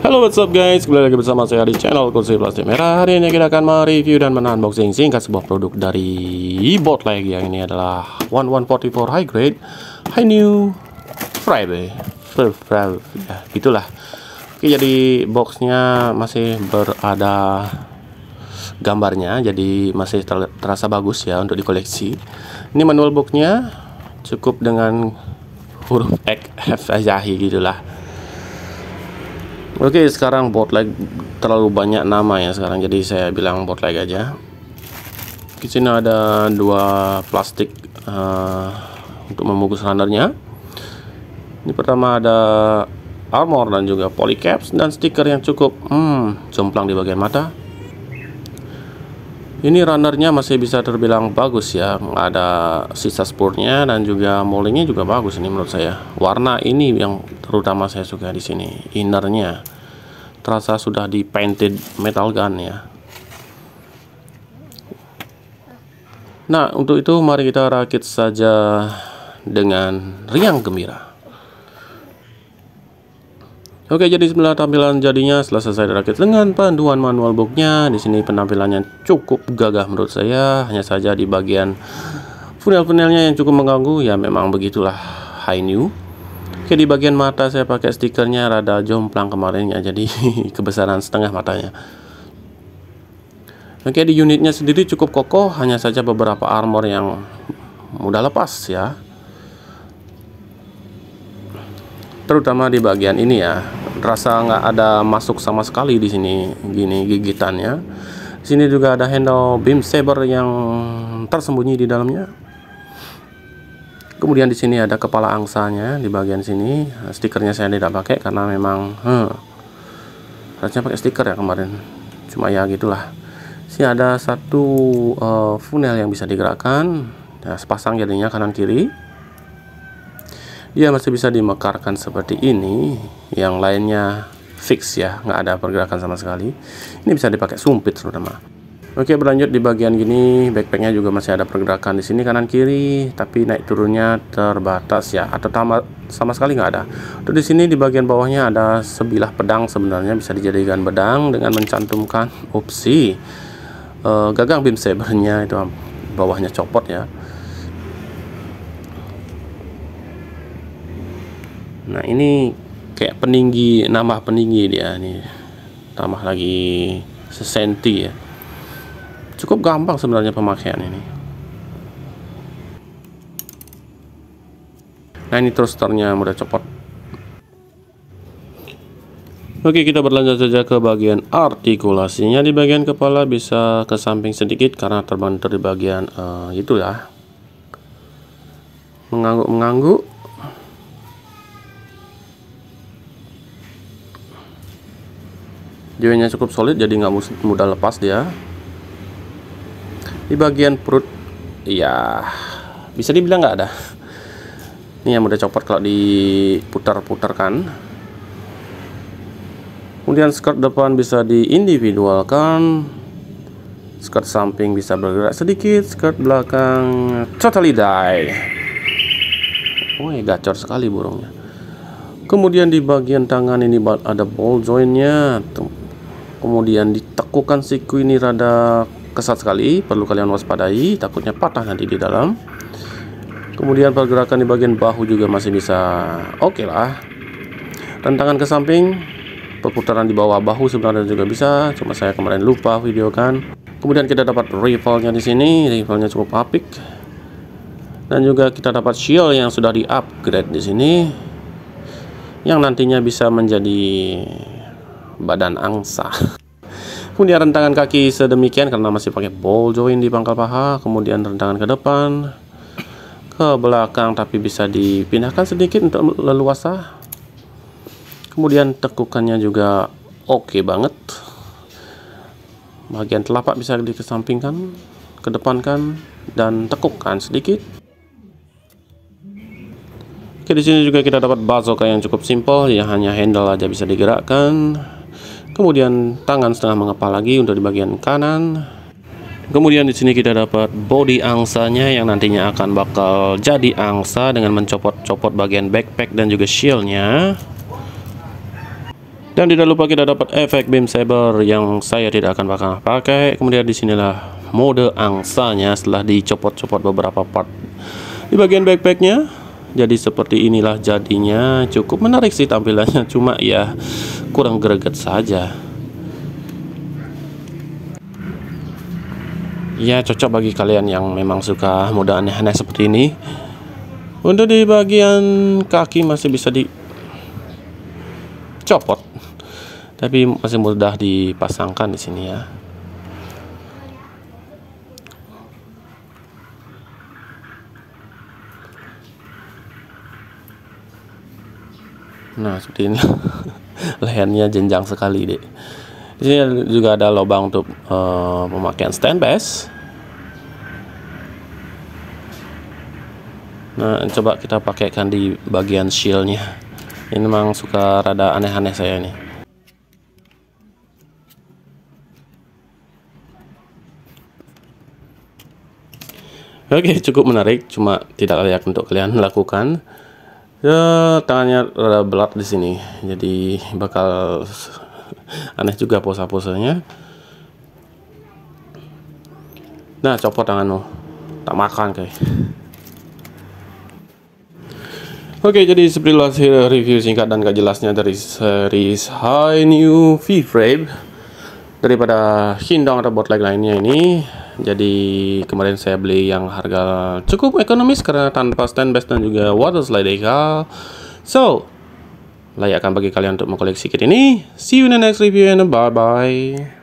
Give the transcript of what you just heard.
Halo, what's up guys, kembali lagi bersama saya di channel Kursi Plastik Merah. Hari ini kita akan mereview dan unboxing singkat sebuah produk dari Bootleg. Yang ini adalah 1144 high grade high new Friday ya, gitulah. Oke, jadi boxnya masih berada gambarnya, jadi masih terasa bagus ya untuk dikoleksi. Ini manual boxnya cukup dengan huruf X, F aja gitulah. Oke, sekarang Bootleg terlalu banyak nama ya sekarang, jadi saya bilang Bootleg aja. Di sini ada dua plastik untuk membungkus runnernya. Ini pertama ada armor dan juga polycaps dan stiker yang cukup jomplang di bagian mata. Ini runnernya masih bisa terbilang bagus ya, nggak ada sisa spurnya dan juga moldingnya juga bagus ini menurut saya. Warna ini yang terutama saya suka di sini, innernya terasa sudah di painted metal gun ya. Nah, untuk itu mari kita rakit saja dengan riang gembira. Oke, jadi bismillah, tampilan jadinya setelah selesai dirakit dengan panduan manual booknya. Di sini penampilannya cukup gagah menurut saya. Hanya saja di bagian funnel-funnelnya yang cukup mengganggu. Ya memang begitulah high new. Oke, di bagian mata saya pakai stikernya rada jomplang kemarin ya, jadi kebesaran setengah matanya. Oke, di unitnya sendiri cukup kokoh. Hanya saja beberapa armor yang mudah lepas ya, terutama di bagian ini ya, rasa nggak ada masuk sama sekali di sini gini gigitannya. Di sini juga ada handle beam saber yang tersembunyi di dalamnya. Kemudian di sini ada kepala angsanya di bagian sini. Stikernya saya tidak pakai karena memang harusnya pakai stiker ya kemarin. Cuma ya gitulah. Sini ada satu funnel yang bisa digerakkan. Ya, sepasang jadinya kanan kiri. Dia masih bisa dimekarkan seperti ini, yang lainnya fix ya, nggak ada pergerakan sama sekali. Ini bisa dipakai sumpit terutama. Oke, berlanjut di bagian gini, backpacknya juga masih ada pergerakan di sini kanan kiri, tapi naik turunnya terbatas ya, atau sama sekali nggak ada. Untuk di sini di bagian bawahnya ada sebilah pedang, sebenarnya bisa dijadikan pedang dengan mencantumkan opsi gagang beam sabernya, itu bawahnya copot ya. Nah, ini kayak peninggi, nambah peninggi dia nih, tambah lagi sesenti ya. Cukup gampang sebenarnya pemakaian ini. Nah, ini thrusternya udah copot. Oke, kita berlanjut saja ke bagian artikulasinya. Di bagian kepala bisa ke samping sedikit karena terbanter di bagian itulah, mengangguk-mengangguk. Joinnya cukup solid, jadi nggak mudah lepas dia. Di bagian perut, ya bisa dibilang nggak ada. Ini yang mudah copot kalau diputar-putarkan. Kemudian skirt depan bisa diindividualkan. Skirt samping bisa bergerak sedikit. Skirt belakang totally die. Oh ya, gacor sekali burungnya. Kemudian di bagian tangan ini ada ball jointnya. Kemudian ditekukan siku ini rada kesat sekali, perlu kalian waspadai, takutnya patah nanti di dalam. Kemudian pergerakan di bagian bahu juga masih bisa oke lah. Rentangan ke samping, perputaran di bawah bahu sebenarnya juga bisa, cuma saya kemarin lupa videokan. Kemudian kita dapat rifle-nya di sini, rifle-nya cukup apik. Dan juga kita dapat shield yang sudah di-upgrade di sini, yang nantinya bisa menjadi badan angsa. Kemudian rentangan kaki sedemikian karena masih pakai ball joint di pangkal paha. Kemudian rentangan ke depan, ke belakang, tapi bisa dipindahkan sedikit untuk leluasa. Kemudian tekukannya juga oke banget. Bagian telapak bisa dikesampingkan, kedepankan, dan tekukkan sedikit. Oke, di sini juga kita dapat bazooka yang cukup simpel, ya hanya handle aja bisa digerakkan. Kemudian tangan setengah mengepal lagi untuk di bagian kanan. Kemudian di sini kita dapat body angsanya yang nantinya akan bakal jadi angsa dengan mencopot-copot bagian backpack dan juga shieldnya. Dan tidak lupa kita dapat efek beam saber yang saya tidak akan pakai. Kemudian disinilah mode angsanya setelah dicopot-copot beberapa part di bagian backpacknya. Jadi seperti inilah jadinya. Cukup menarik sih tampilannya, cuma ya kurang greget saja. Ya cocok bagi kalian yang memang suka mode aneh-aneh seperti ini. Untuk di bagian kaki masih bisa dicopot, tapi masih mudah dipasangkan di sini ya. Nah seperti ini. Lehernya jenjang sekali deh. Di sini juga ada lubang untuk pemakaian stand bass. Nah coba kita pakaikan di bagian shieldnya. Ini memang suka rada aneh-aneh saya nih. Oke, cukup menarik, cuma tidak layak untuk kalian lakukan. Ya, tangannya rada berat di sini, jadi bakal aneh juga pose-posenya. Nah, copot tanganmu, tak makan kayak. Oke, jadi sepertilah review singkat dan gak jelasnya dari series Hi-New V-Frame daripada Shindong atau botleg lainnya ini. Jadi kemarin saya beli yang harga cukup ekonomis karena tanpa stand bass dan juga water slide decal. So, layak bagi kalian untuk mengkoleksi kit ini. See you in the next review and bye bye.